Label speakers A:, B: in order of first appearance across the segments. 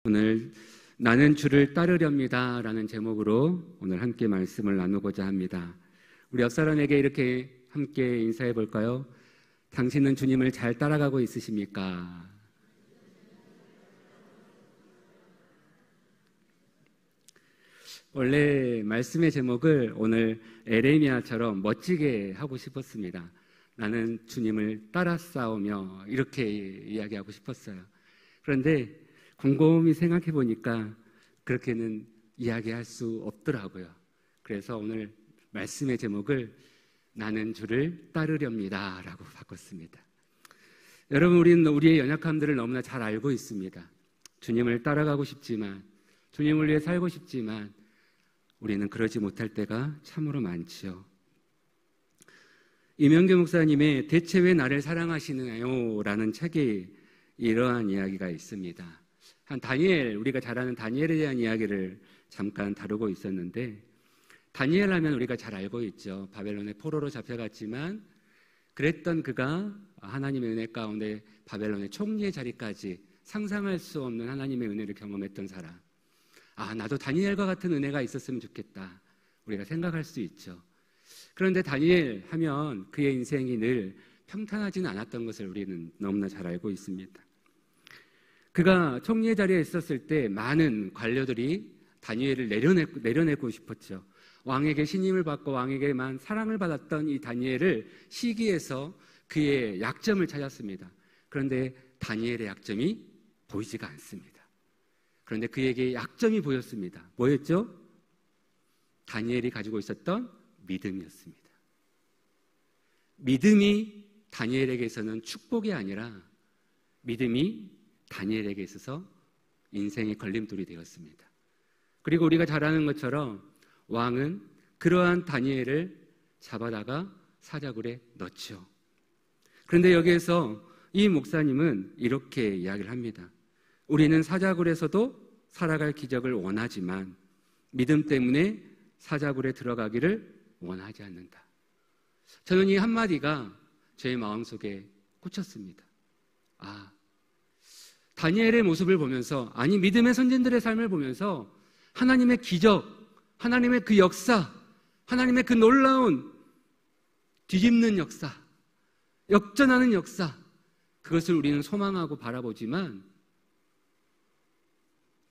A: 오늘 나는 주를 따르렵니다 라는 제목으로 오늘 함께 말씀을 나누고자 합니다. 우리 옆 사람에게 이렇게 함께 인사해 볼까요? 당신은 주님을 잘 따라가고 있으십니까? 원래 말씀의 제목을 오늘 에레미야처럼 멋지게 하고 싶었습니다. 나는 주님을 따라 싸우며 이렇게 이야기하고 싶었어요. 그런데 곰곰이 생각해 보니까 그렇게는 이야기할 수 없더라고요. 그래서 오늘 말씀의 제목을 나는 주를 따르렵니다 라고 바꿨습니다. 여러분, 우리는 우리의 연약함들을 너무나 잘 알고 있습니다. 주님을 따라가고 싶지만, 주님을 위해 살고 싶지만 우리는 그러지 못할 때가 참으로 많지요. 이명규 목사님의 대체 왜 나를 사랑하시나요? 라는 책에 이러한 이야기가 있습니다. 우리가 잘 아는 다니엘에 대한 이야기를 잠깐 다루고 있었는데, 다니엘 하면 우리가 잘 알고 있죠. 바벨론의 포로로 잡혀갔지만 그랬던 그가 하나님의 은혜 가운데 바벨론의 총리의 자리까지 상상할 수 없는 하나님의 은혜를 경험했던 사람. 나도 다니엘과 같은 은혜가 있었으면 좋겠다, 우리가 생각할 수 있죠. 그런데 다니엘 하면 그의 인생이 늘 평탄하지는 않았던 것을 우리는 너무나 잘 알고 있습니다. 그가 총리의 자리에 있었을 때 많은 관료들이 다니엘을 내려내고 싶었죠. 왕에게 신임을 받고 왕에게만 사랑을 받았던 이 다니엘을 시기해서 그의 약점을 찾았습니다. 그런데 다니엘의 약점이 보이지가 않습니다. 그런데 그에게 약점이 보였습니다. 뭐였죠? 다니엘이 가지고 있었던 믿음이었습니다. 믿음이 다니엘에게서는 축복이 아니라 믿음이 다니엘에게 있어서 인생의 걸림돌이 되었습니다. 그리고 우리가 잘 아는 것처럼 왕은 그러한 다니엘을 잡아다가 사자굴에 넣죠. 그런데 여기에서 이 목사님은 이렇게 이야기를 합니다. 우리는 사자굴에서도 살아갈 기적을 원하지만 믿음 때문에 사자굴에 들어가기를 원하지 않는다. 저는 이 한마디가 제 마음속에 꽂혔습니다. 다니엘의 모습을 보면서, 믿음의 선진들의 삶을 보면서 하나님의 기적, 하나님의 그 역사, 하나님의 그 놀라운 뒤집는 역사, 역전하는 역사, 그것을 우리는 소망하고 바라보지만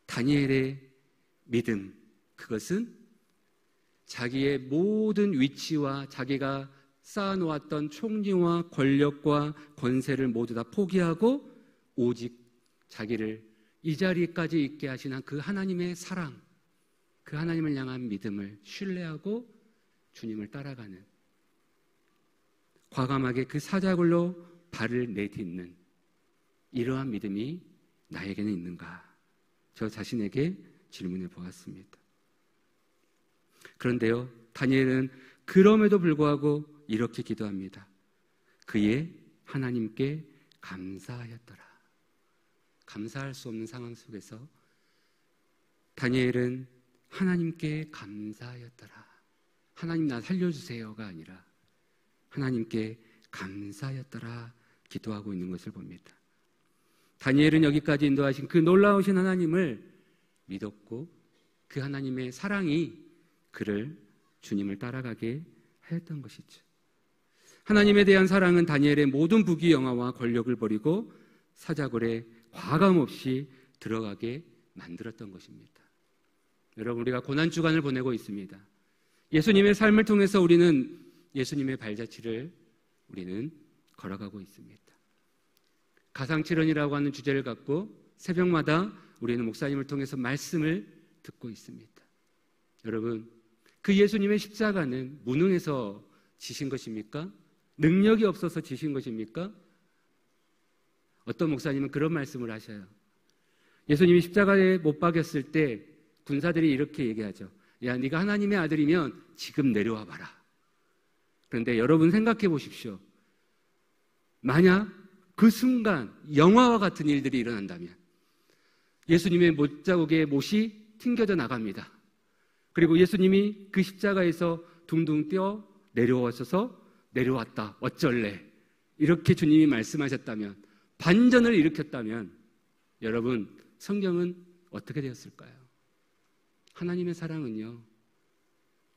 A: 다니엘의 믿음, 그것은 자기의 모든 위치와 자기가 쌓아놓았던 총리와 권력과 권세를 모두 다 포기하고 오직 자기를 이 자리까지 있게 하신 그 하나님의 사랑, 그 하나님을 향한 믿음을 신뢰하고 주님을 따라가는, 과감하게 그 사자굴로 발을 내딛는 이러한 믿음이 나에게는 있는가? 저 자신에게 질문해 보았습니다. 그런데요, 다니엘은 그럼에도 불구하고 이렇게 기도합니다. 그의 하나님께 감사하였더라. 감사할 수 없는 상황 속에서 다니엘은 하나님께 감사하였더라. 하나님 나 살려주세요가 아니라 하나님께 감사하였더라 기도하고 있는 것을 봅니다. 다니엘은 여기까지 인도하신 그 놀라우신 하나님을 믿었고 그 하나님의 사랑이 그를 주님을 따라가게 하였던 것이죠. 하나님에 대한 사랑은 다니엘의 모든 부귀영화와 권력을 버리고 사자굴에 과감없이 들어가게 만들었던 것입니다. 여러분, 우리가 고난주간을 보내고 있습니다. 예수님의 삶을 통해서 우리는 예수님의 발자취를 우리는 걸어가고 있습니다. 가상칠언이라고 하는 주제를 갖고 새벽마다 우리는 목사님을 통해서 말씀을 듣고 있습니다. 여러분, 그 예수님의 십자가는 무능해서 지신 것입니까? 능력이 없어서 지신 것입니까? 어떤 목사님은 그런 말씀을 하셔요. 예수님이 십자가에 못 박였을 때 군사들이 이렇게 얘기하죠. 야, 네가 하나님의 아들이면 지금 내려와 봐라. 그런데 여러분 생각해 보십시오. 만약 그 순간 영화와 같은 일들이 일어난다면 예수님의 못자국의 못이 튕겨져 나갑니다. 그리고 예수님이 그 십자가에서 둥둥 뛰어 내려왔다. 어쩔래? 이렇게 주님이 말씀하셨다면, 반전을 일으켰다면, 여러분, 성경은 어떻게 되었을까요? 하나님의 사랑은요,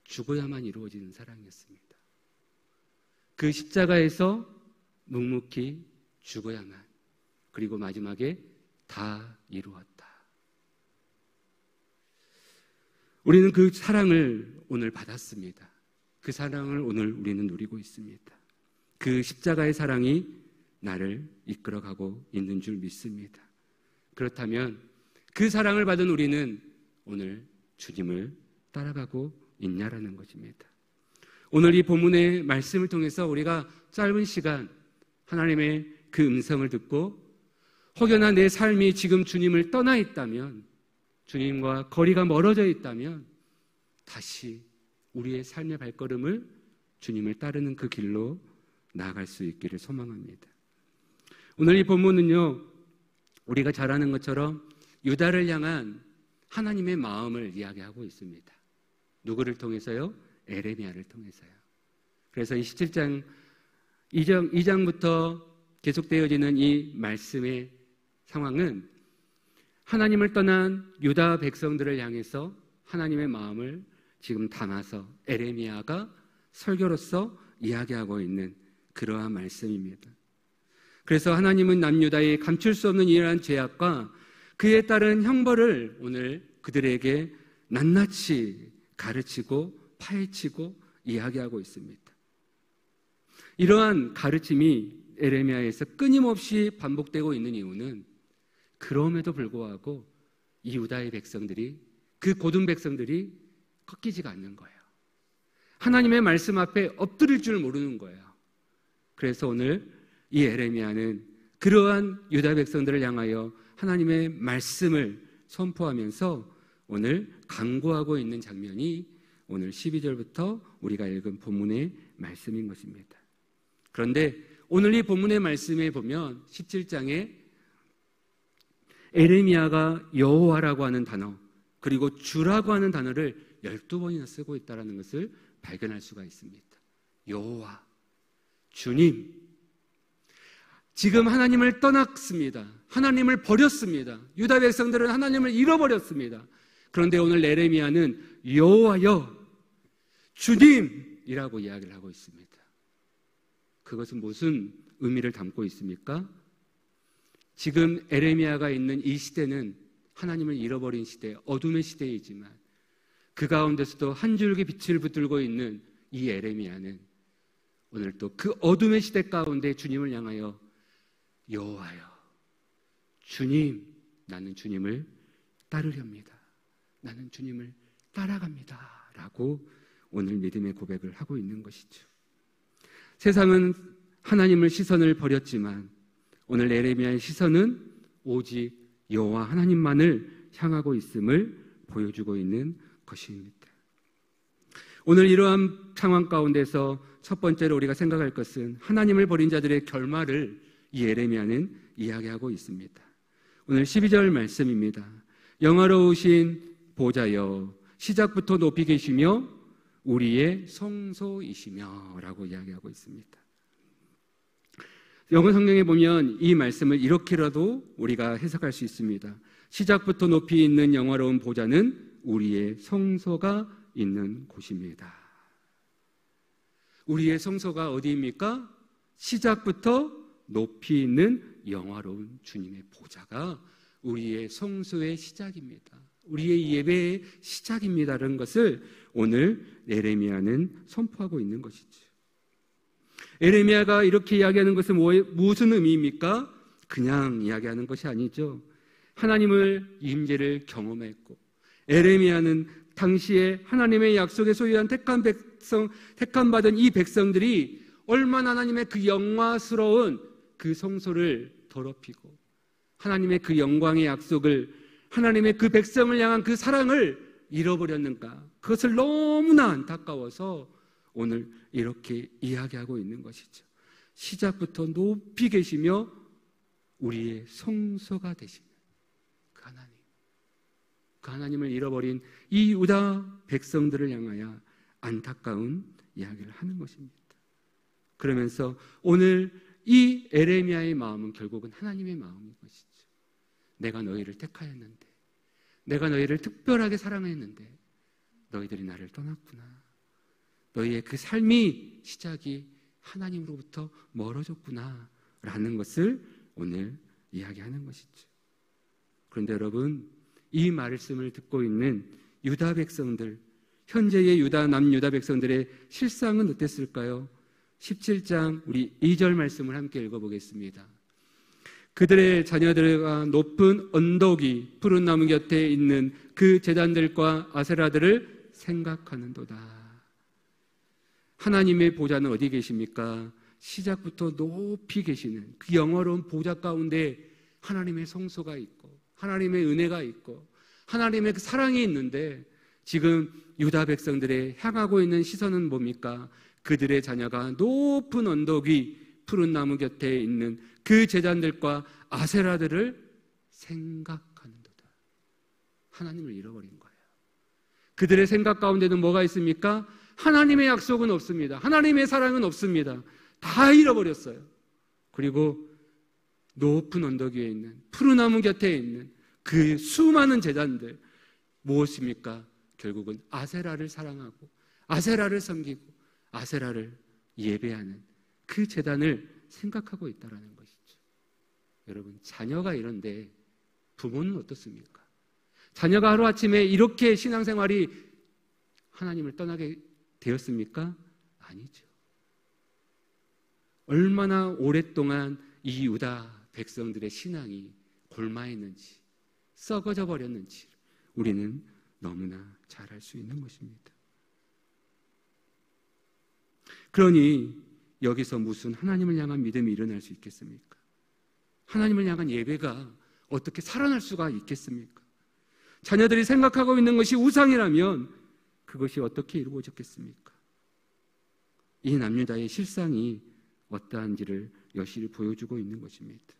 A: 죽어야만 이루어지는 사랑이었습니다. 그 십자가에서 묵묵히 죽어야만, 그리고 마지막에 다 이루었다. 우리는 그 사랑을 오늘 받았습니다. 그 사랑을 오늘 우리는 누리고 있습니다. 그 십자가의 사랑이 나를 이끌어가고 있는 줄 믿습니다. 그렇다면 그 사랑을 받은 우리는 오늘 주님을 따라가고 있냐라는 것입니다. 오늘 이 본문의 말씀을 통해서 우리가 짧은 시간 하나님의 그 음성을 듣고 혹여나 내 삶이 지금 주님을 떠나 있다면, 주님과 거리가 멀어져 있다면 다시 우리의 삶의 발걸음을 주님을 따르는 그 길로 나아갈 수 있기를 소망합니다. 오늘 이 본문은요, 우리가 잘 아는 것처럼 유다를 향한 하나님의 마음을 이야기하고 있습니다. 누구를 통해서요? 에레미야를 통해서요. 그래서 이 17장 2장부터 계속되어지는 이 말씀의 상황은 하나님을 떠난 유다 백성들을 향해서 하나님의 마음을 지금 담아서 에레미야가 설교로서 이야기하고 있는 그러한 말씀입니다. 그래서 하나님은 남유다의 감출 수 없는 이러한 죄악과 그에 따른 형벌을 오늘 그들에게 낱낱이 가르치고 파헤치고 이야기하고 있습니다. 이러한 가르침이 에레미야에서 끊임없이 반복되고 있는 이유는 그럼에도 불구하고 이 유다의 백성들이, 그 고든 백성들이 꺾이지가 않는 거예요. 하나님의 말씀 앞에 엎드릴 줄 모르는 거예요. 그래서 오늘 이 에레미야는 그러한 유다 백성들을 향하여 하나님의 말씀을 선포하면서 오늘 강구하고 있는 장면이 오늘 12절부터 우리가 읽은 본문의 말씀인 것입니다. 그런데 오늘 이 본문의 말씀에 보면 17장에 에레미야가 여호와라고 하는 단어, 그리고 주라고 하는 단어를 12번이나 쓰고 있다는 것을 발견할 수가 있습니다. 여호와, 주님. 지금 하나님을 떠났습니다. 하나님을 버렸습니다. 유다 백성들은 하나님을 잃어버렸습니다. 그런데 오늘 에레미야는 여호와여, 주님이라고 이야기를 하고 있습니다. 그것은 무슨 의미를 담고 있습니까? 지금 에레미야가 있는 이 시대는 하나님을 잃어버린 시대, 어둠의 시대이지만 그 가운데서도 한 줄기 빛을 붙들고 있는 이 에레미야는 오늘 또 그 어둠의 시대 가운데 주님을 향하여 여호와여, 주님, 나는 주님을 따르렵니다. 나는 주님을 따라갑니다. 라고 오늘 믿음의 고백을 하고 있는 것이죠. 세상은 하나님을 시선을 버렸지만 오늘 에레미야의 시선은 오직 여호와 하나님만을 향하고 있음을 보여주고 있는 것입니다. 오늘 이러한 상황 가운데서 첫 번째로 우리가 생각할 것은 하나님을 버린 자들의 결말을 이 에레미야는 이야기하고 있습니다. 오늘 12절 말씀입니다. 영화로우신 보좌여, 시작부터 높이 계시며 우리의 성소이시며 라고 이야기하고 있습니다. 영어 성경에 보면 이 말씀을 이렇게라도 우리가 해석할 수 있습니다. 시작부터 높이 있는 영화로운 보좌는 우리의 성소가 있는 곳입니다. 우리의 성소가 어디입니까? 시작부터 높이 있는 영화로운 주님의 보좌가 우리의 성소의 시작입니다. 우리의 예배의 시작입니다라는 것을 오늘 에레미야는 선포하고 있는 것이죠. 에레미야가 이렇게 이야기하는 것은 무슨 의미입니까? 그냥 이야기하는 것이 아니죠. 하나님을 임재를 경험했고 에레미야는 당시에 하나님의 약속에 소유한 택한 백성, 택함받은 이 백성들이 얼마나 하나님의 그 영화스러운 그 성소를 더럽히고 하나님의 그 영광의 약속을, 하나님의 그 백성을 향한 그 사랑을 잃어버렸는가, 그것을 너무나 안타까워서 오늘 이렇게 이야기하고 있는 것이죠. 시작부터 높이 계시며 우리의 성소가 되시는 그 하나님, 그 하나님을 잃어버린 이 유다 백성들을 향하여 안타까운 이야기를 하는 것입니다. 그러면서 오늘 이 에레미야의 마음은 결국은 하나님의 마음인 것이죠. 내가 너희를 택하였는데, 내가 너희를 특별하게 사랑했는데 너희들이 나를 떠났구나. 너희의 그 삶이 시작이 하나님으로부터 멀어졌구나 라는 것을 오늘 이야기하는 것이죠. 그런데 여러분, 이 말씀을 듣고 있는 유다 백성들, 현재의 남유다 백성들의 실상은 어땠을까요? 17장 우리 2절 말씀을 함께 읽어보겠습니다. 그들의 자녀들과 높은 언덕이 푸른 나무 곁에 있는 그 제단들과 아세라들을 생각하는도다. 하나님의 보좌는 어디 계십니까? 시작부터 높이 계시는 그 영화로운 보좌 가운데 하나님의 성소가 있고 하나님의 은혜가 있고 하나님의 그 사랑이 있는데, 지금 유다 백성들의 향하고 있는 시선은 뭡니까? 그들의 자녀가 높은 언덕이 푸른 나무 곁에 있는 그 제단들과 아세라들을 생각하는도다. 하나님을 잃어버린 거예요. 그들의 생각 가운데는 뭐가 있습니까? 하나님의 약속은 없습니다. 하나님의 사랑은 없습니다. 다 잃어버렸어요. 그리고 높은 언덕 위에 있는 푸른 나무 곁에 있는 그 수많은 제단들, 무엇입니까? 결국은 아세라를 사랑하고 아세라를 섬기고 아세라를 예배하는 그 제단을 생각하고 있다는 것이죠. 여러분, 자녀가 이런데 부모는 어떻습니까? 자녀가 하루아침에 이렇게 신앙생활이 하나님을 떠나게 되었습니까? 아니죠. 얼마나 오랫동안 이 유다 백성들의 신앙이 골마했는지, 썩어져 버렸는지 우리는 너무나 잘 알 수 있는 것입니다. 그러니 여기서 무슨 하나님을 향한 믿음이 일어날 수 있겠습니까? 하나님을 향한 예배가 어떻게 살아날 수가 있겠습니까? 자녀들이 생각하고 있는 것이 우상이라면 그것이 어떻게 이루어졌겠습니까? 이 남유다의 실상이 어떠한지를 여실히 보여주고 있는 것입니다.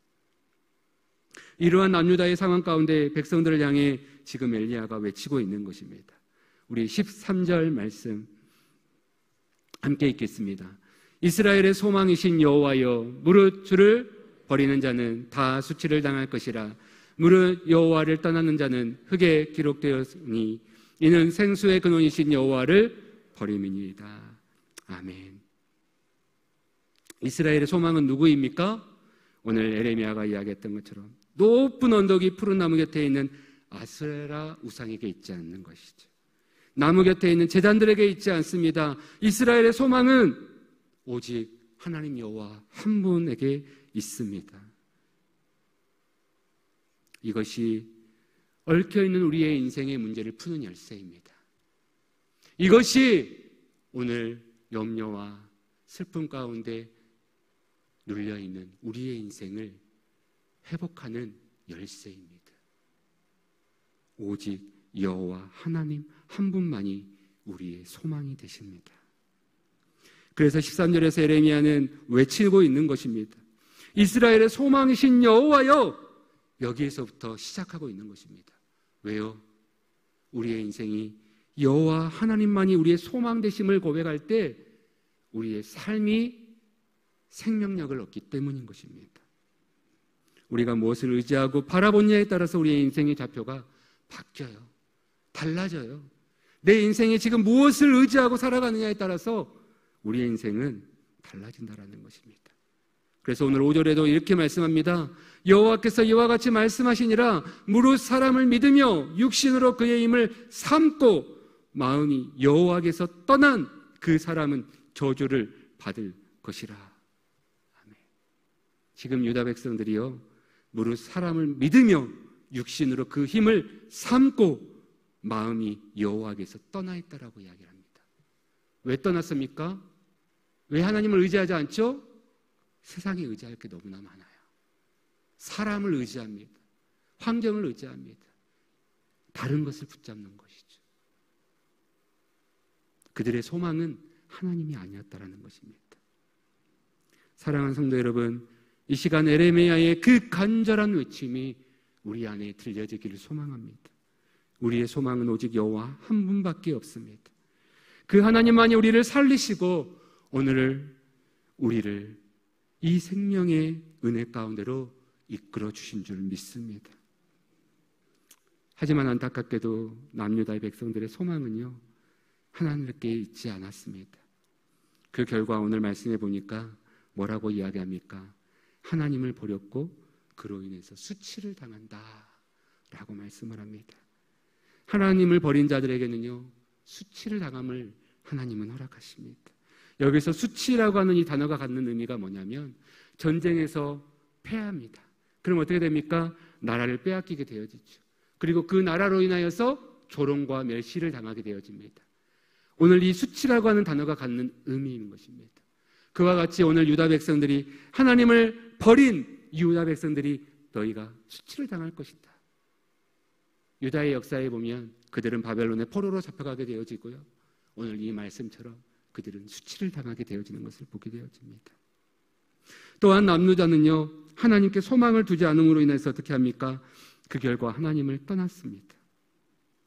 A: 이러한 남유다의 상황 가운데 백성들을 향해 지금 엘리야가 외치고 있는 것입니다. 우리 13절 말씀 함께 읽겠습니다. 이스라엘의 소망이신 여호와여, 무릇 주를 버리는 자는 다 수치를 당할 것이라. 무릇 여호와를 떠나는 자는 흙에 기록되었으니 이는 생수의 근원이신 여호와를 버림이니이다. 아멘. 이스라엘의 소망은 누구입니까? 오늘 에레미야가 이야기했던 것처럼 높은 언덕이 푸른 나무 곁에 있는 아세라 우상에게 있지 않는 것이죠. 나무 곁에 있는 제단들에게 있지 않습니다. 이스라엘의 소망은 오직 하나님 여호와 한 분에게 있습니다. 이것이 얽혀있는 우리의 인생의 문제를 푸는 열쇠입니다. 이것이 오늘 염려와 슬픔 가운데 눌려있는 우리의 인생을 회복하는 열쇠입니다. 오직 여호와 하나님 한 분만이 우리의 소망이 되십니다. 그래서 13절에서 에레미야는 외치고 있는 것입니다. 이스라엘의 소망이신 여호와여, 여기에서부터 시작하고 있는 것입니다. 왜요? 우리의 인생이 여호와 하나님만이 우리의 소망 되심을 고백할 때 우리의 삶이 생명력을 얻기 때문인 것입니다. 우리가 무엇을 의지하고 바라보냐에 따라서 우리의 인생의 좌표가 바뀌어요. 달라져요. 내 인생에 지금 무엇을 의지하고 살아가느냐에 따라서 우리의 인생은 달라진다는 것입니다. 그래서 오늘 5절에도 이렇게 말씀합니다. 여호와께서 이와 같이 말씀하시니라. 무릇 사람을 믿으며 육신으로 그의 힘을 삼고 마음이 여호와께서 떠난 그 사람은 저주를 받을 것이라. 아멘. 지금 유다 백성들이요, 무릇 사람을 믿으며 육신으로 그 힘을 삼고 마음이 여호와께서 떠나 있다라고 이야기를 합니다. 왜 떠났습니까? 왜 하나님을 의지하지 않죠? 세상에 의지할 게 너무나 많아요. 사람을 의지합니다. 환경을 의지합니다. 다른 것을 붙잡는 것이죠. 그들의 소망은 하나님이 아니었다라는 것입니다. 사랑하는 성도 여러분, 이 시간 에레미야의 그 간절한 외침이 우리 안에 들려지기를 소망합니다. 우리의 소망은 오직 여호와 한 분밖에 없습니다. 그 하나님만이 우리를 살리시고 오늘 우리를 이 생명의 은혜 가운데로 이끌어 주신 줄 믿습니다. 하지만 안타깝게도 남유다의 백성들의 소망은요, 하나님께 있지 않았습니다. 그 결과 오늘 말씀해 보니까 뭐라고 이야기합니까? 하나님을 버렸고 그로 인해서 수치를 당한다 라고 말씀을 합니다. 하나님을 버린 자들에게는요, 수치를 당함을 하나님은 허락하십니다. 여기서 수치라고 하는 이 단어가 갖는 의미가 뭐냐면 전쟁에서 패합니다. 그럼 어떻게 됩니까? 나라를 빼앗기게 되어지죠. 그리고 그 나라로 인하여서 조롱과 멸시를 당하게 되어집니다. 오늘 이 수치라고 하는 단어가 갖는 의미인 것입니다. 그와 같이 오늘 유다 백성들이 하나님을 버린 유다 백성들이 너희가 수치를 당할 것이다. 유다의 역사에 보면 그들은 바벨론의 포로로 잡혀가게 되어지고요, 오늘 이 말씀처럼 그들은 수치를 당하게 되어지는 것을 보게 되어집니다. 또한 남유다는요, 하나님께 소망을 두지 않음으로 인해서 어떻게 합니까? 그 결과 하나님을 떠났습니다.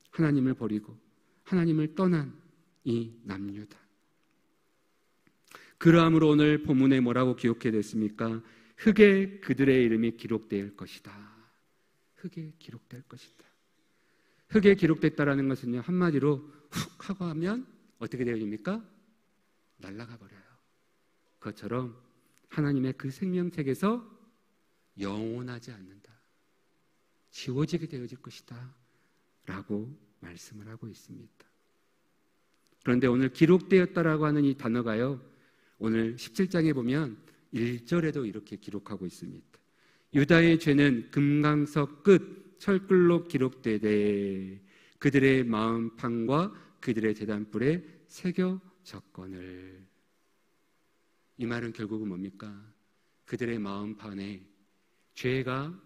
A: 하나님을 버리고 하나님을 떠난 이 남유다. 그러함으로 오늘 본문에 뭐라고 기록해냈습니까? 흙에 그들의 이름이 기록될 것이다. 흙에 기록될 것이다. 흙에 기록됐다라는 것은요, 한마디로 훅 하고 하면 어떻게 되어집니까? 날아가 버려요. 그것처럼 하나님의 그 생명책에서 영원하지 않는다, 지워지게 되어질 것이다 라고 말씀을 하고 있습니다. 그런데 오늘 기록되었다라고 하는 이 단어가요, 오늘 17장에 보면 1절에도 이렇게 기록하고 있습니다. 유다의 죄는 금강석 끝 철글로 기록되되 그들의 마음판과 그들의 제단불에 새겨졌거늘. 이 말은 결국은 뭡니까? 그들의 마음판에 죄가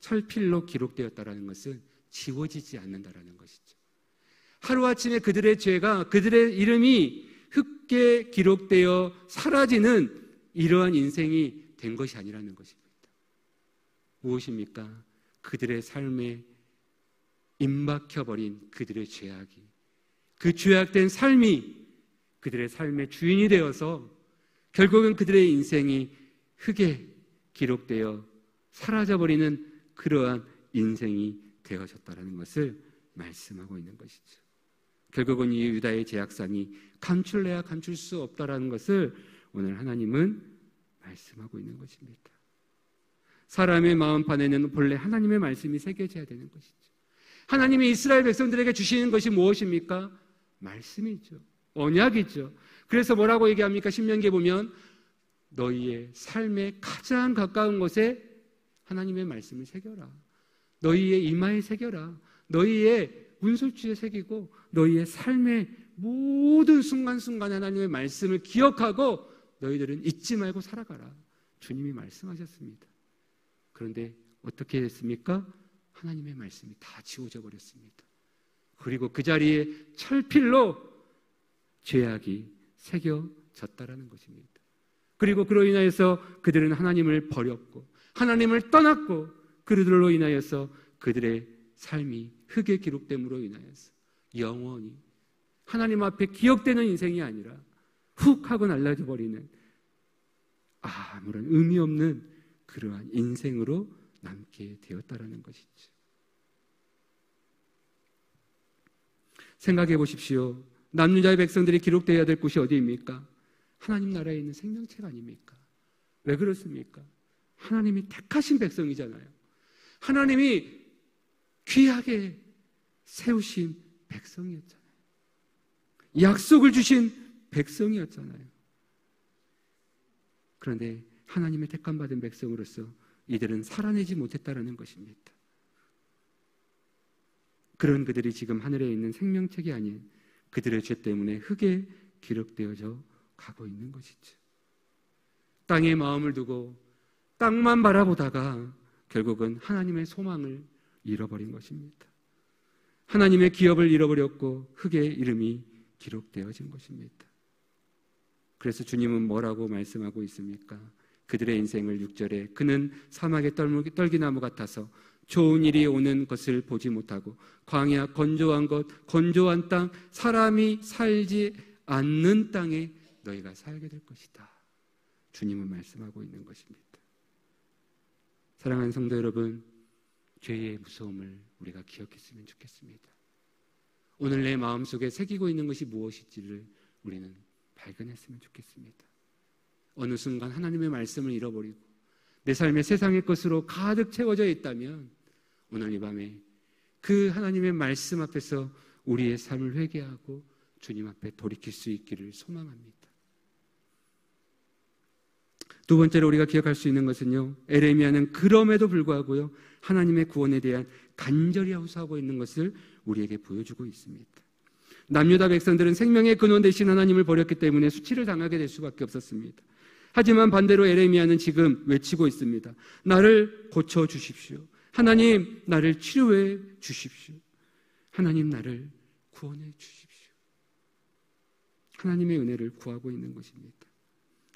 A: 철필로 기록되었다라는 것은 지워지지 않는다라는 것이죠. 하루아침에 그들의 죄가, 그들의 이름이 흙에 기록되어 사라지는 이러한 인생이 된 것이 아니라는 것입니다. 무엇입니까? 그들의 삶에 임박혀버린 그들의 죄악이, 그 죄악된 삶이 그들의 삶의 주인이 되어서 결국은 그들의 인생이 흙에 기록되어 사라져버리는 그러한 인생이 되어졌다는 것을 말씀하고 있는 것이죠. 결국은 이 유다의 죄악상이 감출래야 감출 수 없다라는 것을 오늘 하나님은 말씀하고 있는 것입니다. 사람의 마음판에는 본래 하나님의 말씀이 새겨져야 되는 것이죠. 하나님이 이스라엘 백성들에게 주시는 것이 무엇입니까? 말씀이죠. 언약이죠. 그래서 뭐라고 얘기합니까? 신명기에 보면 너희의 삶에 가장 가까운 곳에 하나님의 말씀을 새겨라. 너희의 이마에 새겨라. 너희의 문술주에 새기고 너희의 삶의 모든 순간순간 하나님의 말씀을 기억하고 너희들은 잊지 말고 살아가라. 주님이 말씀하셨습니다. 그런데 어떻게 됐습니까? 하나님의 말씀이 다 지워져 버렸습니다. 그리고 그 자리에 철필로 죄악이 새겨졌다라는 것입니다. 그리고 그로 인하여서 그들은 하나님을 버렸고 하나님을 떠났고 그들로 인하여서 그들의 삶이 흙에 기록됨으로 인하여서 영원히 하나님 앞에 기억되는 인생이 아니라 훅 하고 날라져 버리는 아무런 의미 없는 그러한 인생으로 남게 되었다라는 것이죠. 생각해 보십시오. 남유다의 백성들이 기록되어야 될 곳이 어디입니까? 하나님 나라에 있는 생명책 아닙니까? 왜 그렇습니까? 하나님이 택하신 백성이잖아요. 하나님이 귀하게 세우신 백성이었잖아요. 약속을 주신 백성이었잖아요. 그런데 하나님의 택함받은 백성으로서 이들은 살아내지 못했다라는 것입니다. 그런 그들이 지금 하늘에 있는 생명책이 아닌 그들의 죄 때문에 흙에 기록되어져 가고 있는 것이죠. 땅에 마음을 두고 땅만 바라보다가 결국은 하나님의 소망을 잃어버린 것입니다. 하나님의 기업을 잃어버렸고 흙의 이름이 기록되어진 것입니다. 그래서 주님은 뭐라고 말씀하고 있습니까? 그들의 인생을 6절에 그는 사막의 떨기나무 같아서 좋은 일이 오는 것을 보지 못하고 광야 건조한 것, 건조한 땅, 사람이 살지 않는 땅에 너희가 살게 될 것이다. 주님은 말씀하고 있는 것입니다. 사랑하는 성도 여러분, 죄의 무서움을 우리가 기억했으면 좋겠습니다. 오늘 내 마음속에 새기고 있는 것이 무엇인지를 우리는 발견했으면 좋겠습니다. 어느 순간 하나님의 말씀을 잃어버리고 내 삶에 세상의 것으로 가득 채워져 있다면 오늘 이 밤에 그 하나님의 말씀 앞에서 우리의 삶을 회개하고 주님 앞에 돌이킬 수 있기를 소망합니다. 두 번째로 우리가 기억할 수 있는 것은요, 에레미야는 그럼에도 불구하고요 하나님의 구원에 대한 간절히 호소하고 있는 것을 우리에게 보여주고 있습니다. 남유다 백성들은 생명의 근원 되신 하나님을 버렸기 때문에 수치를 당하게 될 수밖에 없었습니다. 하지만 반대로 에레미야는 지금 외치고 있습니다. 나를 고쳐주십시오. 하나님, 나를 치료해 주십시오. 하나님, 나를 구원해 주십시오. 하나님의 은혜를 구하고 있는 것입니다.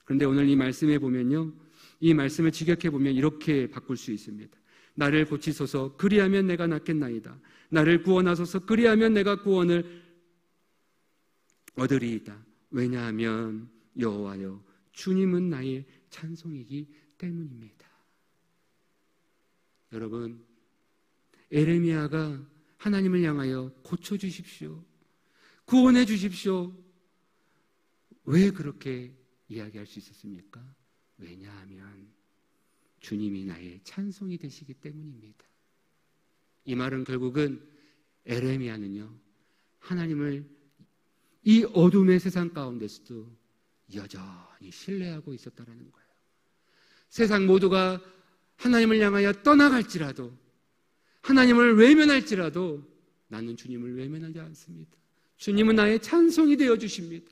A: 그런데 오늘 이 말씀에 보면요, 이 말씀을 직역해 보면 이렇게 바꿀 수 있습니다. 나를 고치소서, 그리하면 내가 낫겠나이다. 나를 구원하소서, 그리하면 내가 구원을 얻으리이다. 왜냐하면 여호와여, 주님은 나의 찬송이기 때문입니다. 여러분, 에레미야가 하나님을 향하여 고쳐주십시오, 구원해 주십시오, 왜 그렇게 이야기할 수 있었습니까? 왜냐하면 주님이 나의 찬송이 되시기 때문입니다. 이 말은 결국은 에레미야는요, 하나님을 이 어둠의 세상 가운데서도 여전히 신뢰하고 있었다는 거예요. 세상 모두가 하나님을 향하여 떠나갈지라도, 하나님을 외면할지라도 나는 주님을 외면하지 않습니다. 주님은 나의 찬송이 되어 주십니다.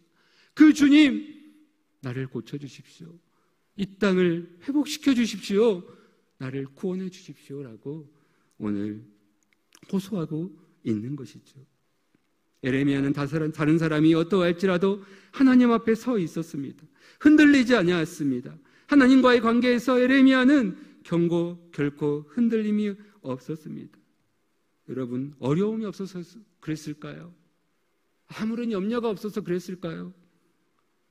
A: 그 주님, 나를 고쳐주십시오. 이 땅을 회복시켜 주십시오. 나를 구원해 주십시오라고 오늘 호소하고 있는 것이죠. 에레미야는 다른 사람이 어떠할지라도 하나님 앞에 서 있었습니다. 흔들리지 아니하였습니다. 하나님과의 관계에서 에레미야는 결코 흔들림이 없었습니다. 여러분, 어려움이 없어서 그랬을까요? 아무런 염려가 없어서 그랬을까요?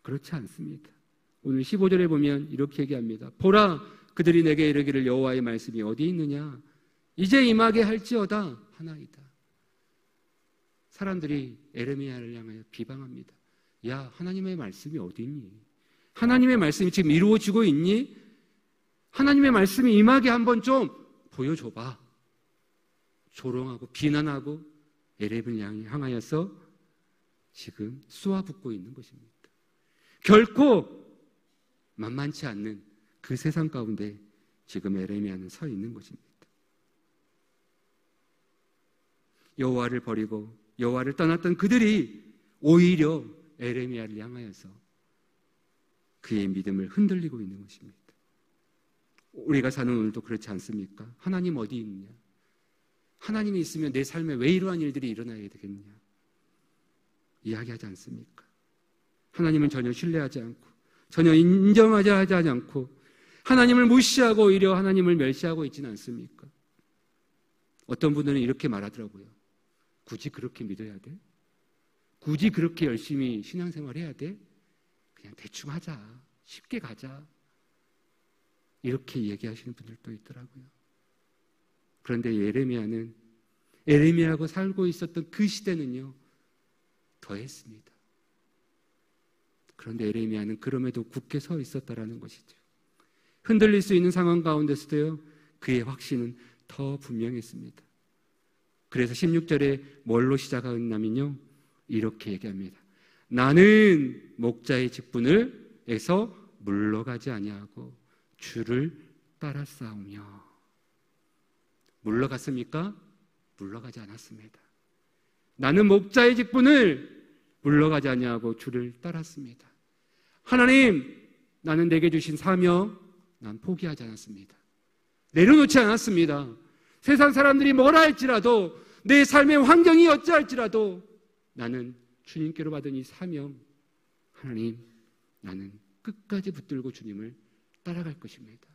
A: 그렇지 않습니다. 오늘 15절에 보면 이렇게 얘기합니다. 보라, 그들이 내게 이르기를 여호와의 말씀이 어디 있느냐? 이제 임하게 할지어다 하나이다. 사람들이 에레미야를 향하여 비방합니다. 야, 하나님의 말씀이 어디 있니? 하나님의 말씀이 지금 이루어지고 있니? 하나님의 말씀이 임하게 한번 좀 보여줘봐. 조롱하고 비난하고 에레미야를 향하여서 지금 쏘아붙고 있는 것입니다. 결코 만만치 않는 그 세상 가운데 지금 에레미야는 서 있는 것입니다. 여호와를 버리고 여호와를 떠났던 그들이 오히려 에레미야를 향하여서 그의 믿음을 흔들리고 있는 것입니다. 우리가 사는 오늘도 그렇지 않습니까? 하나님 어디 있느냐? 하나님이 있으면 내 삶에 왜 이러한 일들이 일어나야 되겠냐? 이야기하지 않습니까? 하나님은 전혀 신뢰하지 않고 전혀 인정하지 않고 하나님을 무시하고 오히려 하나님을 멸시하고 있지는 않습니까? 어떤 분들은 이렇게 말하더라고요. 굳이 그렇게 믿어야 돼? 굳이 그렇게 열심히 신앙생활 해야 돼? 그냥 대충 하자. 쉽게 가자. 이렇게 얘기하시는 분들도 있더라고요. 그런데 에레미야하고 살고 있었던 그 시대는요, 더했습니다. 그런데 에레미야는 그럼에도 굳게 서 있었다라는 것이죠. 흔들릴 수 있는 상황 가운데서도요, 그의 확신은 더 분명했습니다. 그래서 16절에 뭘로 시작하냐면요, 이렇게 얘기합니다. 나는 목자의 직분을 에서 물러가지 아니하고 주를 따라 싸우며. 물러갔습니까? 물러가지 않았습니다. 나는 목자의 직분을 물러가지 아니하고 주를 따랐습니다. 하나님, 나는 내게 주신 사명 난 포기하지 않았습니다. 내려놓지 않았습니다. 세상 사람들이 뭐라 할지라도, 내 삶의 환경이 어찌할지라도 나는 주님께로 받은 이 사명, 하나님, 나는 끝까지 붙들고 주님을 따라갈 것입니다.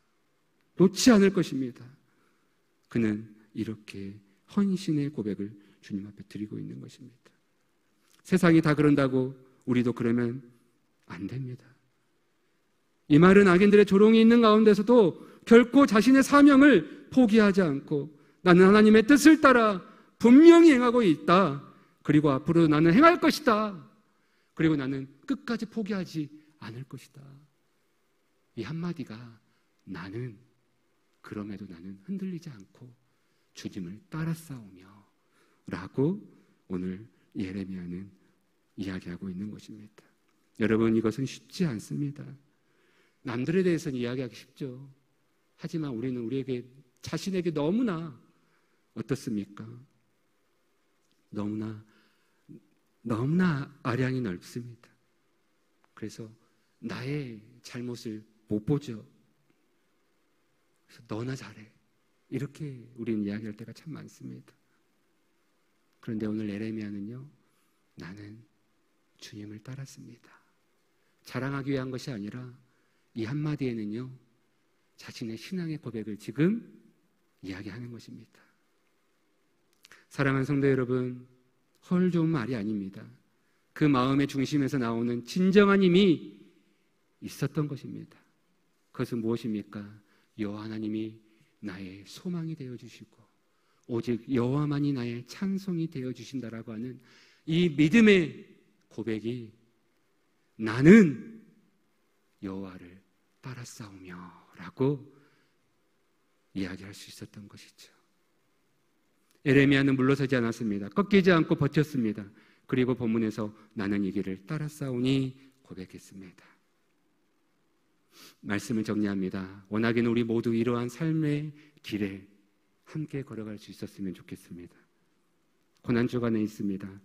A: 놓지 않을 것입니다. 그는 이렇게 헌신의 고백을 주님 앞에 드리고 있는 것입니다. 세상이 다 그런다고 우리도 그러면 안 됩니다. 이 말은 악인들의 조롱이 있는 가운데서도 결코 자신의 사명을 포기하지 않고 나는 하나님의 뜻을 따라 분명히 행하고 있다. 그리고 앞으로 나는 행할 것이다. 그리고 나는 끝까지 포기하지 않을 것이다. 이 한마디가 나는 그럼에도 나는 흔들리지 않고 주님을 따라 싸우며 라고 오늘 예레미야는 이야기하고 있는 것입니다. 여러분, 이것은 쉽지 않습니다. 남들에 대해서는 이야기하기 쉽죠. 하지만 우리는 우리에게 자신에게 너무나 어떻습니까? 너무나 아량이 넓습니다. 그래서 나의 잘못을 못 보죠. 그래서 너나 잘해. 이렇게 우리는 이야기할 때가 참 많습니다. 그런데 오늘 예레미야는요, 나는 주님을 따랐습니다. 자랑하기 위한 것이 아니라 이 한마디에는요, 자신의 신앙의 고백을 지금 이야기하는 것입니다. 사랑하는 성도 여러분, 헐 좋은 말이 아닙니다. 그 마음의 중심에서 나오는 진정한 힘이 있었던 것입니다. 그것은 무엇입니까? 여호와 하나님이 나의 소망이 되어주시고 오직 여호와만이 나의 찬송이 되어주신다라고 하는 이 믿음의 고백이 나는 여호와를 따라 싸우며 라고 이야기할 수 있었던 것이죠. 예레미야는 물러서지 않았습니다. 꺾이지 않고 버텼습니다. 그리고 본문에서 나는 이 길을 따라 싸우니 고백했습니다. 말씀을 정리합니다. 원하기는 우리 모두 이러한 삶의 길에 함께 걸어갈 수 있었으면 좋겠습니다. 고난주간에 있습니다.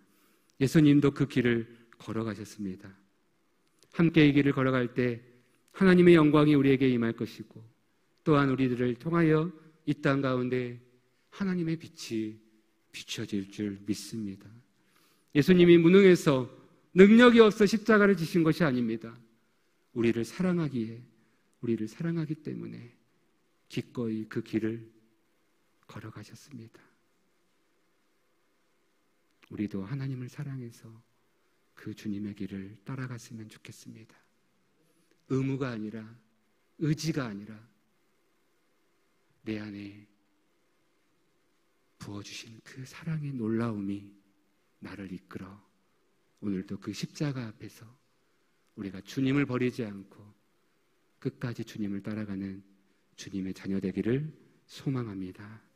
A: 예수님도 그 길을 걸어가셨습니다. 함께 이 길을 걸어갈 때 하나님의 영광이 우리에게 임할 것이고 또한 우리들을 통하여 이 땅 가운데 하나님의 빛이 비춰질 줄 믿습니다. 예수님이 무능해서 능력이 없어 십자가를 지신 것이 아닙니다. 우리를 사랑하기 때문에 기꺼이 그 길을 걸어가셨습니다. 우리도 하나님을 사랑해서 그 주님의 길을 따라갔으면 좋겠습니다. 의무가 아니라 의지가 아니라 내 안에 부어주신 그 사랑의 놀라움이 나를 이끌어 오늘도 그 십자가 앞에서 우리가 주님을 버리지 않고 끝까지 주님을 따라가는 주님의 자녀 되기를 소망합니다.